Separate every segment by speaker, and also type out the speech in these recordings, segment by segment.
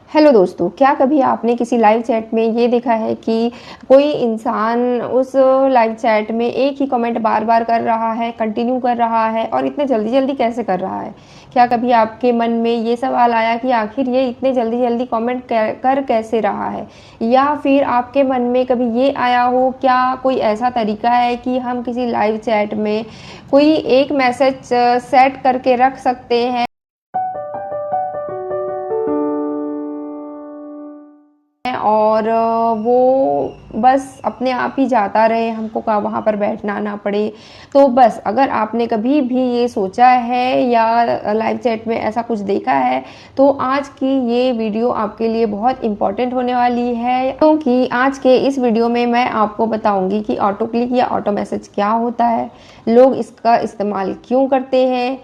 Speaker 1: Hello दोस्तों, क्या कभी आपने किसी लाइव चैट में ये देखा है कि कोई इंसान उस लाइव चैट में एक ही कमेंट बार-बार कर रहा है, कंटिन्यू कर रहा है और इतने जल्दी-जल्दी कैसे कर रहा है? क्या कभी आपके मन में ये सवाल आया कि आखिर ये इतने जल्दी-जल्दी कमेंट कर कैसे रहा है? या फिर आपके मन में कभी ये आया हो, क्या कोई ऐसा तरीका है कि हम किसी लाइव चैट में कोई एक मैसेज सेट करके रख सकते हैं और वो बस अपने आप ही जाता रहे, हमको का वहाँ पर बैठना ना पड़े। तो बस अगर आपने कभी भी ये सोचा है या लाइव चैट में ऐसा कुछ देखा है, तो आज की ये वीडियो आपके लिए बहुत इम्पोर्टेंट होने वाली है, क्योंकि आज के इस वीडियो में मैं आपको बताऊंगी कि ऑटो क्लिक या ऑटो मैसेज क्या होता है, लोग इसका इस्तेमाल क्यों करते हैं,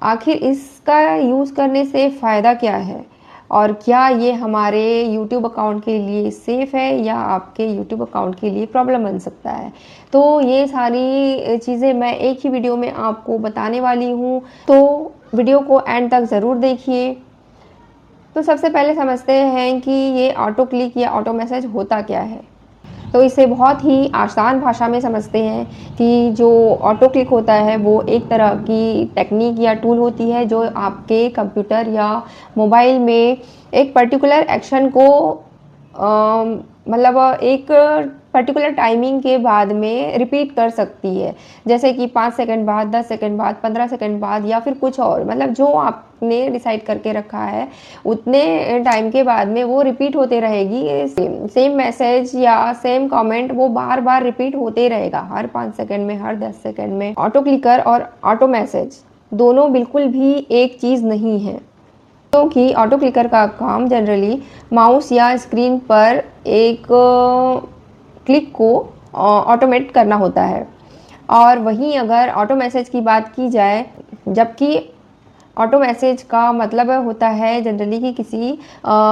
Speaker 1: आखिर इसका यूज़ करने से फ़ायदा क्या है और क्या ये हमारे YouTube अकाउंट के लिए सेफ़ है या आपके YouTube अकाउंट के लिए प्रॉब्लम बन सकता है। तो ये सारी चीज़ें मैं एक ही वीडियो में आपको बताने वाली हूँ, तो वीडियो को एंड तक ज़रूर देखिए। तो सबसे पहले समझते हैं कि ये ऑटो क्लिक या ऑटो मैसेज होता क्या है। तो इसे बहुत ही आसान भाषा में समझते हैं कि जो ऑटो क्लिक होता है वो एक तरह की टेक्निक या टूल होती है जो आपके कंप्यूटर या मोबाइल में एक पर्टिकुलर एक्शन को मतलब एक पर्टिकुलर टाइमिंग के बाद में रिपीट कर सकती है, जैसे कि 5 सेकंड बाद, 10 सेकंड बाद, 15 सेकंड बाद या फिर कुछ और, मतलब जो आपने डिसाइड करके रखा है उतने टाइम के बाद में वो रिपीट होते रहेगी। सेम मैसेज या सेम कमेंट वो बार बार रिपीट होते रहेगा, हर 5 सेकंड में, हर 10 सेकंड में। ऑटो क्लिकर और ऑटो मैसेज दोनों बिल्कुल भी एक चीज़ नहीं है, क्योंकि ऑटो क्लिकर का काम जनरली माउस या स्क्रीन पर एक क्लिक को ऑटोमेट करना होता है, और वहीं अगर ऑटो मैसेज की बात की जाए, जबकि ऑटो मैसेज का मतलब होता है जनरली कि किसी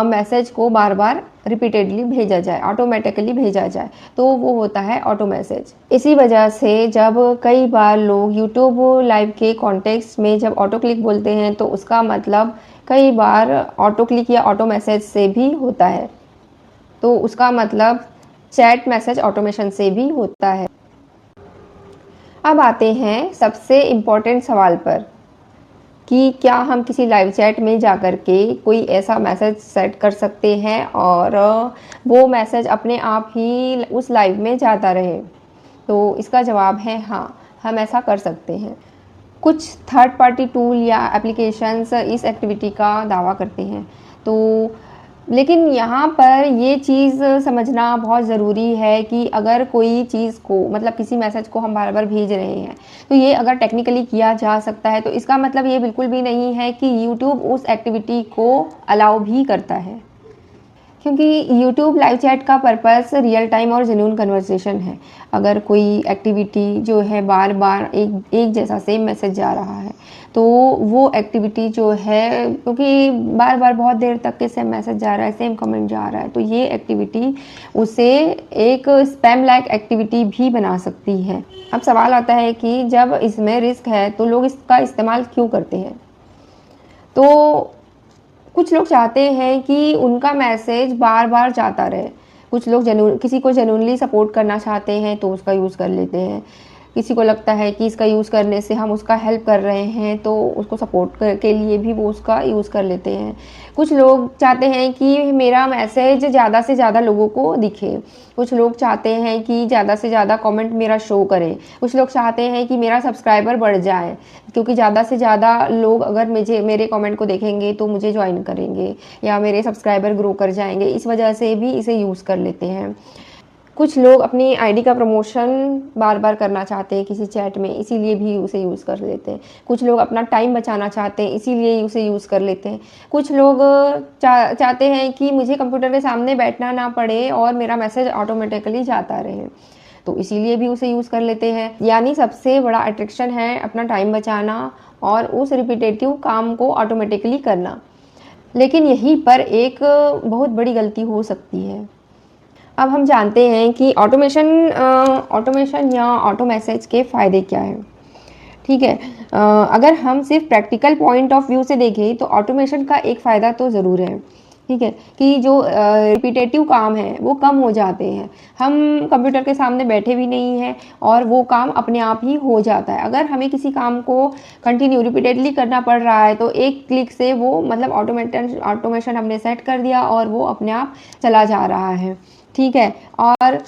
Speaker 1: मैसेज को बार बार रिपीटेडली भेजा जाए, ऑटोमेटिकली भेजा जाए, तो वो होता है ऑटो मैसेज। इसी वजह से जब कई बार लोग यूट्यूब लाइव के कॉन्टेक्स्ट में जब ऑटो क्लिक बोलते हैं तो उसका मतलब कई बार ऑटो क्लिक या ऑटो मैसेज से भी होता है, तो उसका मतलब चैट मैसेज ऑटोमेशन से भी होता है। अब आते हैं सबसे इम्पोर्टेंट सवाल पर कि क्या हम किसी लाइव चैट में जाकर के कोई ऐसा मैसेज सेट कर सकते हैं और वो मैसेज अपने आप ही उस लाइव में जाता रहे। तो इसका जवाब है हाँ, हम ऐसा कर सकते हैं। कुछ थर्ड पार्टी टूल या एप्लीकेशंस इस एक्टिविटी का दावा करते हैं, तो लेकिन यहाँ पर ये चीज़ समझना बहुत ज़रूरी है कि अगर कोई चीज़ को, मतलब किसी मैसेज को हम बार बार भेज रहे हैं, तो ये अगर टेक्निकली किया जा सकता है तो इसका मतलब ये बिल्कुल भी नहीं है कि यूट्यूब उस एक्टिविटी को अलाउ भी करता है, क्योंकि YouTube लाइव चैट का पर्पस रियल टाइम और जेन्युइन कन्वर्सेशन है। अगर कोई एक्टिविटी जो है बार बार एक जैसा सेम मैसेज जा रहा है, तो वो एक्टिविटी जो है, क्योंकि बार बार बहुत देर तक के सेम मैसेज जा रहा है, सेम कमेंट जा रहा है, तो ये एक्टिविटी उसे एक स्पैम लाइक एक्टिविटी भी बना सकती है। अब सवाल आता है कि जब इसमें रिस्क है तो लोग इसका इस्तेमाल क्यों करते हैं। तो कुछ लोग चाहते हैं कि उनका मैसेज बार बार जाता रहे, कुछ लोग किसी को जेन्युइनली सपोर्ट करना चाहते हैं तो उसका यूज़ कर लेते हैं, किसी को लगता है कि इसका यूज़ करने से हम उसका हेल्प कर रहे हैं तो उसको सपोर्ट के लिए भी वो उसका यूज़ कर लेते हैं। कुछ लोग चाहते हैं कि मेरा मैसेज ज़्यादा से ज़्यादा लोगों को दिखे, कुछ लोग चाहते हैं कि ज़्यादा से ज़्यादा कमेंट मेरा शो करे, कुछ लोग चाहते हैं कि मेरा सब्सक्राइबर बढ़ जाए, क्योंकि ज़्यादा से ज़्यादा लोग अगर मेरे कमेंट को देखेंगे तो मुझे ज्वाइन करेंगे या मेरे सब्सक्राइबर ग्रो कर जाएंगे, इस वजह से भी इसे यूज़ कर लेते हैं। कुछ लोग अपनी आईडी का प्रमोशन बार बार करना चाहते हैं किसी चैट में, इसीलिए भी उसे यूज़ कर लेते हैं। कुछ लोग अपना टाइम बचाना चाहते हैं, इसीलिए उसे यूज़ कर लेते हैं। कुछ लोग चाहते हैं कि मुझे कंप्यूटर के सामने बैठना ना पड़े और मेरा मैसेज ऑटोमेटिकली जाता रहे, तो इसीलिए भी उसे यूज़ कर लेते हैं। यानी सबसे बड़ा अट्रैक्शन है अपना टाइम बचाना और उस रिपीटेटिव काम को ऑटोमेटिकली करना। लेकिन यहीं पर एक बहुत बड़ी गलती हो सकती है। अब हम जानते हैं कि ऑटोमेशन या ऑटो मैसेज के फ़ायदे क्या हैं। ठीक है, अगर हम सिर्फ प्रैक्टिकल पॉइंट ऑफ व्यू से देखें तो ऑटोमेशन का एक फ़ायदा तो ज़रूर है ठीक है, कि जो रिपीटेटिव काम है वो कम हो जाते हैं। हम कंप्यूटर के सामने बैठे भी नहीं हैं और वो काम अपने आप ही हो जाता है। अगर हमें किसी काम को कंटिन्यू रिपीटेडली करना पड़ रहा है तो एक क्लिक से वो मतलब ऑटोमेशन हमने सेट कर दिया और वो अपने आप चला जा रहा है। ठीक है, और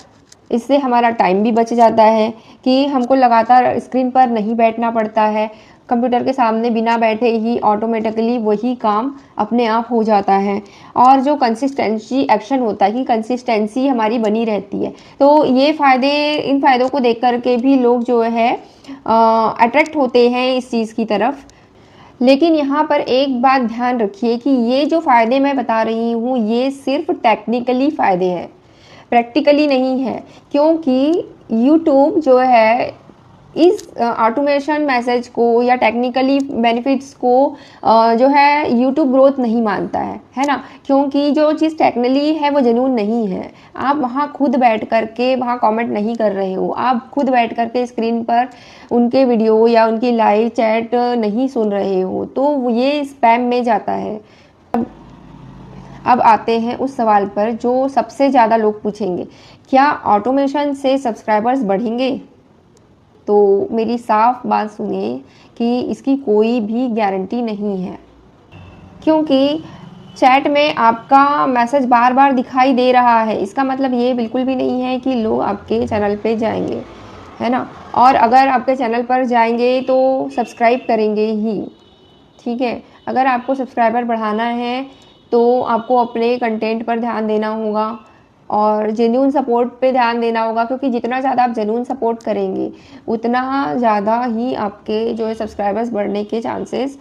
Speaker 1: इससे हमारा टाइम भी बच जाता है कि हमको लगातार स्क्रीन पर नहीं बैठना पड़ता है। कंप्यूटर के सामने बिना बैठे ही ऑटोमेटिकली वही काम अपने आप हो जाता है। और जो कंसिस्टेंसी एक्शन होता है कि कंसिस्टेंसी हमारी बनी रहती है, तो ये फ़ायदे, इन फ़ायदों को देख कर के भी लोग जो है अट्रैक्ट होते हैं इस चीज़ की तरफ। लेकिन यहाँ पर एक बात ध्यान रखिए कि ये जो फ़ायदे मैं बता रही हूँ ये सिर्फ टेक्निकली फ़ायदे हैं, प्रैक्टिकली नहीं है। क्योंकि यूट्यूब जो है इस ऑटोमेशन मैसेज को या टेक्निकली बेनिफिट्स को जो है यूट्यूब ग्रोथ नहीं मानता है ना। क्योंकि जो चीज़ टेक्निकली है वो जेन्युइन नहीं है। आप वहाँ खुद बैठ करके वहाँ कमेंट नहीं कर रहे हो, आप खुद बैठ करके स्क्रीन पर उनके वीडियो या उनकी लाइव चैट नहीं सुन रहे हो, तो ये स्पैम में जाता है। अब आते हैं उस सवाल पर जो सबसे ज़्यादा लोग पूछेंगे, क्या ऑटोमेशन से सब्सक्राइबर्स बढ़ेंगे? तो मेरी साफ बात सुनिए कि इसकी कोई भी गारंटी नहीं है। क्योंकि चैट में आपका मैसेज बार बार दिखाई दे रहा है, इसका मतलब ये बिल्कुल भी नहीं है कि लोग आपके चैनल पे जाएंगे, है ना। और अगर आपके चैनल पर जाएंगे तो सब्सक्राइब करेंगे ही। ठीक है, अगर आपको सब्सक्राइबर बढ़ाना है तो आपको अपने कंटेंट पर ध्यान देना होगा और जेन्युइन सपोर्ट पे ध्यान देना होगा। क्योंकि जितना ज़्यादा आप जेन्युइन सपोर्ट करेंगे उतना ज़्यादा ही आपके जो है सब्सक्राइबर्स बढ़ने के चांसेस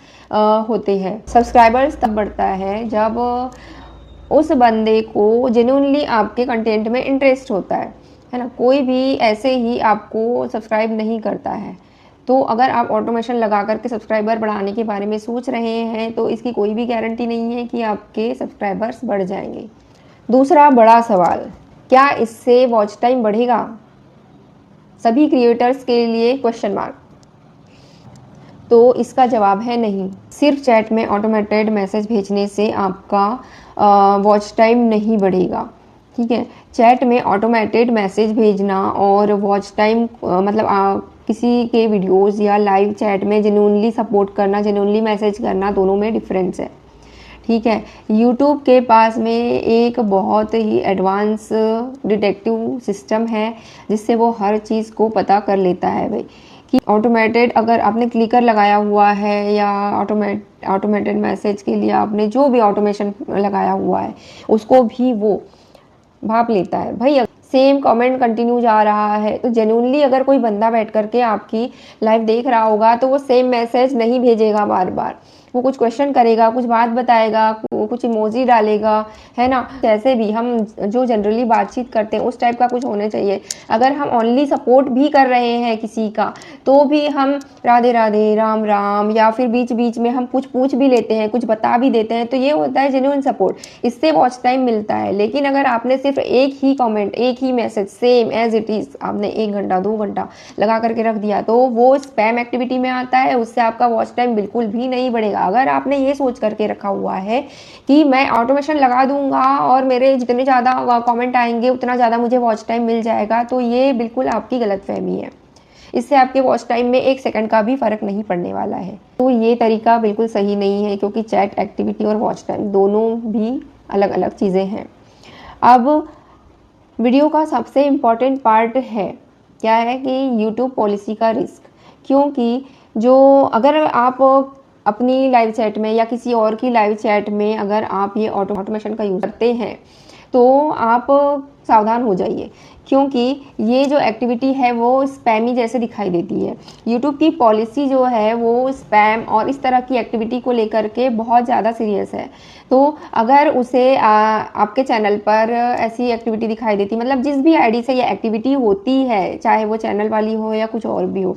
Speaker 1: होते हैं। सब्सक्राइबर्स तब बढ़ता है जब उस बंदे को जेन्युइनली आपके कंटेंट में इंटरेस्ट होता है ना। कोई भी ऐसे ही आपको सब्सक्राइब नहीं करता है। तो अगर आप ऑटोमेशन लगा करके सब्सक्राइबर बढ़ाने के बारे में सोच रहे हैं तो इसकी कोई भी गारंटी नहीं है कि आपके सब्सक्राइबर्स बढ़ जाएंगे। दूसरा बड़ा सवाल, क्या इससे वॉच टाइम बढ़ेगा? सभी क्रिएटर्स के लिए क्वेश्चन मार्क। तो इसका जवाब है नहीं। सिर्फ चैट में ऑटोमेटेड मैसेज भेजने से आपका वॉच टाइम नहीं बढ़ेगा। ठीक है, चैट में ऑटोमेटेड मैसेज भेजना और वॉच टाइम मतलब किसी के वीडियोस या लाइव चैट में जेन्युइनली सपोर्ट करना, जेन्युइनली मैसेज करना, दोनों में डिफरेंस है। ठीक है, यूट्यूब के पास में एक बहुत ही एडवांस डिटेक्टिव सिस्टम है जिससे वो हर चीज़ को पता कर लेता है भाई कि ऑटोमेटेड अगर आपने क्लिकर लगाया हुआ है या ऑटोमेटेड मैसेज के लिए आपने जो भी ऑटोमेशन लगाया हुआ है उसको भी वो भाप लेता है भाई। सेम कमेंट कंटिन्यू जा रहा है तो जेन्युइनली अगर कोई बंदा बैठ करके आपकी लाइव देख रहा होगा तो वो सेम मैसेज नहीं भेजेगा बार बार। वो कुछ क्वेश्चन करेगा, कुछ बात बताएगा, कुछ इमोजी डालेगा, है ना। जैसे भी हम जो जनरली बातचीत करते हैं उस टाइप का कुछ होना चाहिए। अगर हम ओनली सपोर्ट भी कर रहे हैं किसी का तो भी हम राधे राधे, राम राम, या फिर बीच बीच में हम कुछ पूछ भी लेते हैं, कुछ बता भी देते हैं, तो ये होता है जेन्युइन सपोर्ट। इससे वॉच टाइम मिलता है। लेकिन अगर आपने सिर्फ एक ही कॉमेंट, एक ही message same as it is आपने 1 घंटा 2 घंटा लगा करके रख दिया तो वो स्पैम एक्टिविटी में आता है। उससे आपका वॉच टाइम बिल्कुल भी नहीं बढ़ेगा। अगर आपने ये सोच करके रखा हुआ है कि मैं ऑटोमेशन लगा दूंगा और मेरे जितने ज़्यादा कमेंट आएंगे उतना ज़्यादा मुझे वॉच टाइम मिल जाएगा, तो ये बिल्कुल आपकी गलतफहमी है। इससे आपके वॉच टाइम में 1 सेकंड का भी फ़र्क नहीं पड़ने वाला है। तो ये तरीका बिल्कुल सही नहीं है क्योंकि चैट एक्टिविटी और वॉच टाइम दोनों भी अलग अलग चीज़ें हैं। अब वीडियो का सबसे इम्पॉर्टेंट पार्ट है क्या है कि यूट्यूब पॉलिसी का रिस्क। क्योंकि जो अगर आप अपनी लाइव चैट में या किसी और की लाइव चैट में अगर आप ये ऑटोमेशन का यूज़ करते हैं तो आप सावधान हो जाइए। क्योंकि ये जो एक्टिविटी है वो स्पैमी जैसे दिखाई देती है। यूट्यूब की पॉलिसी जो है वो स्पैम और इस तरह की एक्टिविटी को लेकर के बहुत ज़्यादा सीरियस है। तो अगर उसे आपके चैनल पर ऐसी एक्टिविटी दिखाई देती, मतलब जिस भी आईडी से ये एक्टिविटी होती है, चाहे वो चैनल वाली हो या कुछ और भी हो,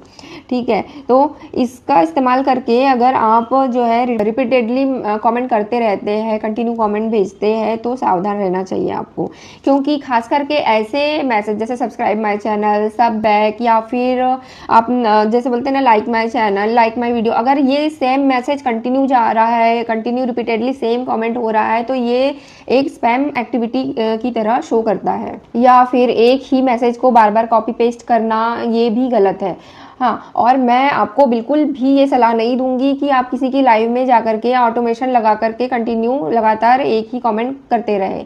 Speaker 1: ठीक है, तो इसका इस्तेमाल करके अगर आप जो है रिपीटेडली कमेंट करते रहते हैं, कंटिन्यू कमेंट भेजते हैं, तो सावधान रहना चाहिए आपको। क्योंकि खास करके ऐसे मैसेज जैसे सब्सक्राइब माय चैनल, सब बैक, या फिर आप जैसे बोलते हैं ना like my channel, like my video, अगर ये सेम मैसेज कंटिन्यू जा रहा है, कंटिन्यू रिपीटेडली सेम कमेंट हो रहा है, तो ये एक स्पैम एक्टिविटी की तरह शो करता है। या फिर एक ही मैसेज को बार बार कॉपी पेस्ट करना, ये भी गलत है। हाँ, और मैं आपको बिल्कुल भी ये सलाह नहीं दूंगी कि आप किसी की लाइव में जाकर के ऑटोमेशन लगा करके कंटिन्यू लगातार एक ही कमेंट करते रहें,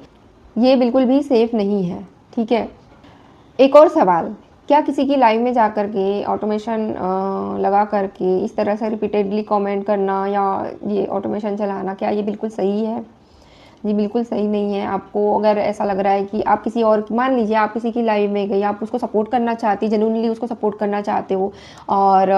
Speaker 1: ये बिल्कुल भी सेफ नहीं है। ठीक है, एक और सवाल, क्या किसी की लाइव में जाकर के ऑटोमेशन लगा करके इस तरह से रिपीटेडली कमेंट करना या ये ऑटोमेशन चलाना, क्या ये बिल्कुल सही है? जी बिल्कुल सही नहीं है। आपको अगर ऐसा लग रहा है कि आप किसी और, मान लीजिए आप किसी की लाइव में गई, आप उसको सपोर्ट करना चाहती, जेन्युइनली उसको सपोर्ट करना चाहते हो और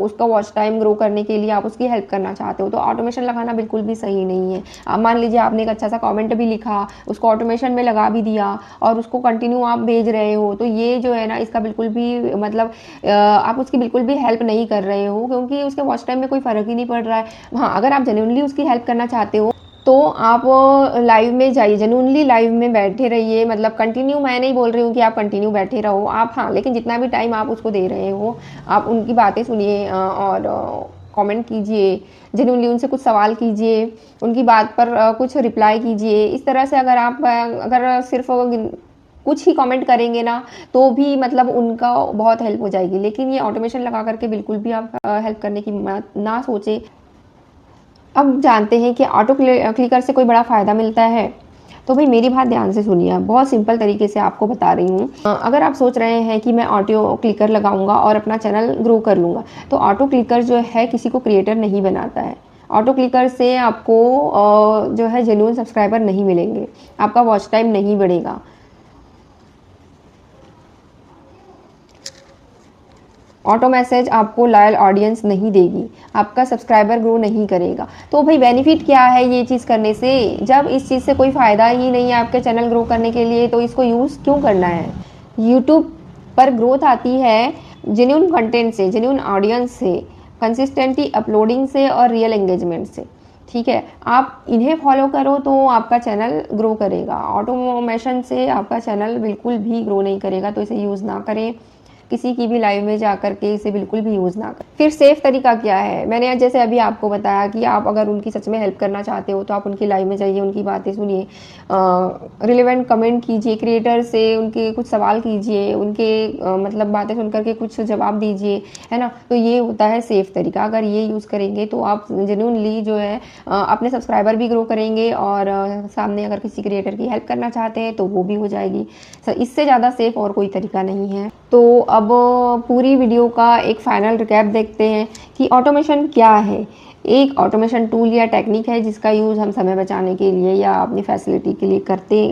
Speaker 1: उसका वॉच टाइम ग्रो करने के लिए आप उसकी हेल्प करना चाहते हो, तो ऑटोमेशन लगाना बिल्कुल भी सही नहीं है। अब मान लीजिए आपने एक अच्छा सा कमेंट भी लिखा, उसको ऑटोमेशन में लगा भी दिया और उसको कंटिन्यू आप भेज रहे हो, तो ये जो है ना, इसका बिल्कुल भी मतलब आप उसकी बिल्कुल भी हेल्प नहीं कर रहे हो, क्योंकि उसके वॉच टाइम में कोई फ़र्क ही नहीं पड़ रहा है। हाँ, अगर आप जेन्युइनली उसकी हेल्प करना चाहते हो तो आप लाइव में जाइए, जेन्युइनली लाइव में बैठे रहिए, मतलब कंटिन्यू मैं नहीं बोल रही हूँ कि आप कंटिन्यू बैठे रहो आप, हाँ, लेकिन जितना भी टाइम आप उसको दे रहे हो आप उनकी बातें सुनिए और कमेंट कीजिए, जेन्युइनली उनसे कुछ सवाल कीजिए, उनकी बात पर कुछ रिप्लाई कीजिए। इस तरह से अगर आप अगर सिर्फ कुछ ही कमेंट करेंगे ना, तो भी मतलब उनका बहुत हेल्प हो जाएगी। लेकिन ये ऑटोमेशन लगा करके बिल्कुल भी आप हेल्प करने की ना सोचें। अब जानते हैं कि ऑटो क्लिकर से कोई बड़ा फ़ायदा मिलता है। तो भाई मेरी बात ध्यान से सुनिए, बहुत सिंपल तरीके से आपको बता रही हूँ। अगर आप सोच रहे हैं कि मैं ऑटो क्लिकर लगाऊंगा और अपना चैनल ग्रो कर लूँगा, तो ऑटो क्लिकर जो है किसी को क्रिएटर नहीं बनाता है। ऑटो क्लिकर से आपको जो है जेन्युइन सब्सक्राइबर नहीं मिलेंगे, आपका वॉच टाइम नहीं बढ़ेगा, ऑटो मैसेज आपको लॉयल ऑडियंस नहीं देगी, आपका सब्सक्राइबर ग्रो नहीं करेगा। तो भाई बेनिफिट क्या है ये चीज़ करने से? जब इस चीज़ से कोई फ़ायदा ही नहीं है आपके चैनल ग्रो करने के लिए, तो इसको यूज़ क्यों करना है? यूट्यूब पर ग्रोथ आती है जेन्युइन कंटेंट से, जेन्युइन ऑडियंस से, कंसिस्टेंटली अपलोडिंग से और रियल एंगेजमेंट से। ठीक है, आप इन्हें फॉलो करो तो आपका चैनल ग्रो करेगा। ऑटोमेशन से आपका चैनल बिल्कुल भी ग्रो नहीं करेगा, तो इसे यूज़ ना करें। किसी की भी लाइव में जाकर के इसे बिल्कुल भी यूज़ ना करें। फिर सेफ तरीका क्या है? मैंने जैसे अभी आपको बताया कि आप अगर उनकी सच में हेल्प करना चाहते हो तो आप उनकी लाइव में जाइए, उनकी बातें सुनिए, रिलेवेंट कमेंट कीजिए, क्रिएटर से उनके कुछ सवाल कीजिए, उनके मतलब बातें सुन करके कुछ जवाब दीजिए, है ना? तो ये होता है सेफ तरीका। अगर ये यूज़ करेंगे तो आप जेन्युइनली जो है अपने सब्सक्राइबर भी ग्रो करेंगे और सामने अगर किसी क्रिएटर की हेल्प करना चाहते हैं तो वो भी हो जाएगी। इससे ज़्यादा सेफ और कोई तरीका नहीं है। तो अब पूरी वीडियो का एक फाइनल रिकैप देखते हैं कि ऑटोमेशन क्या है। एक ऑटोमेशन टूल या टेक्निक है जिसका यूज़ हम समय बचाने के लिए या अपनी फैसिलिटी के लिए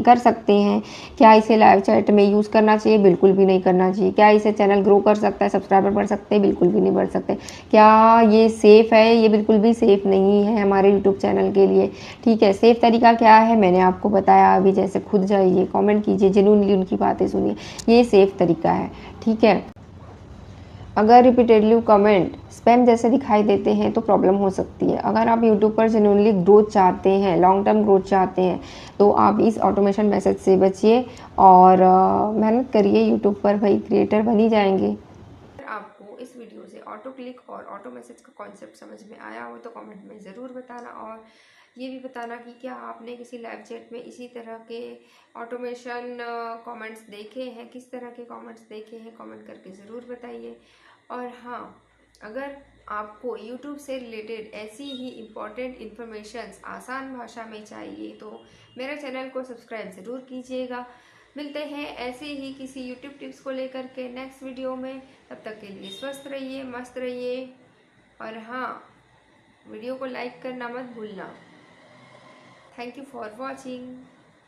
Speaker 1: कर सकते हैं। क्या इसे लाइव चैट में यूज़ करना चाहिए? बिल्कुल भी नहीं करना चाहिए। क्या इसे चैनल ग्रो कर सकता है, सब्सक्राइबर बढ़ सकते हैं? बिल्कुल भी नहीं बढ़ सकते। क्या ये सेफ़ है? ये बिल्कुल भी सेफ़ नहीं है हमारे यूट्यूब चैनल के लिए। ठीक है, सेफ़ तरीका क्या है मैंने आपको बताया अभी, जैसे खुद जाइए, कमेंट कीजिए, जेन्युइनली उनकी बातें सुनिए, ये सेफ़ तरीका है। ठीक है, अगर रिपीटेडली कमेंट स्पैम जैसे दिखाई देते हैं तो प्रॉब्लम हो सकती है। अगर आप यूट्यूब पर जेन्युइनली ग्रोथ चाहते हैं, लॉन्ग टर्म ग्रोथ चाहते हैं, तो आप इस ऑटोमेशन मैसेज से बचिए और मेहनत करिए यूट्यूब पर, भाई क्रिएटर बन ही जाएंगे। अगर आपको इस वीडियो से ऑटो क्लिक और ऑटो मैसेज का कॉन्सेप्ट समझ में आया हो तो कमेंट में ज़रूर बताना, और ये भी बताना कि क्या आपने किसी लाइव चैट में इसी तरह के ऑटोमेशन कमेंट्स देखे हैं, किस तरह के कमेंट्स देखे हैं, कमेंट करके ज़रूर बताइए। और हाँ, अगर आपको YouTube से रिलेटेड ऐसी ही इम्पॉर्टेंट इन्फॉर्मेशंस आसान भाषा में चाहिए तो मेरे चैनल को सब्सक्राइब ज़रूर कीजिएगा। मिलते हैं ऐसे ही किसी YouTube टिप्स को लेकर के नेक्स्ट वीडियो में। तब तक के लिए स्वस्थ रहिए, मस्त रहिए, और हाँ, वीडियो को लाइक करना मत भूलना। Thank you for watching.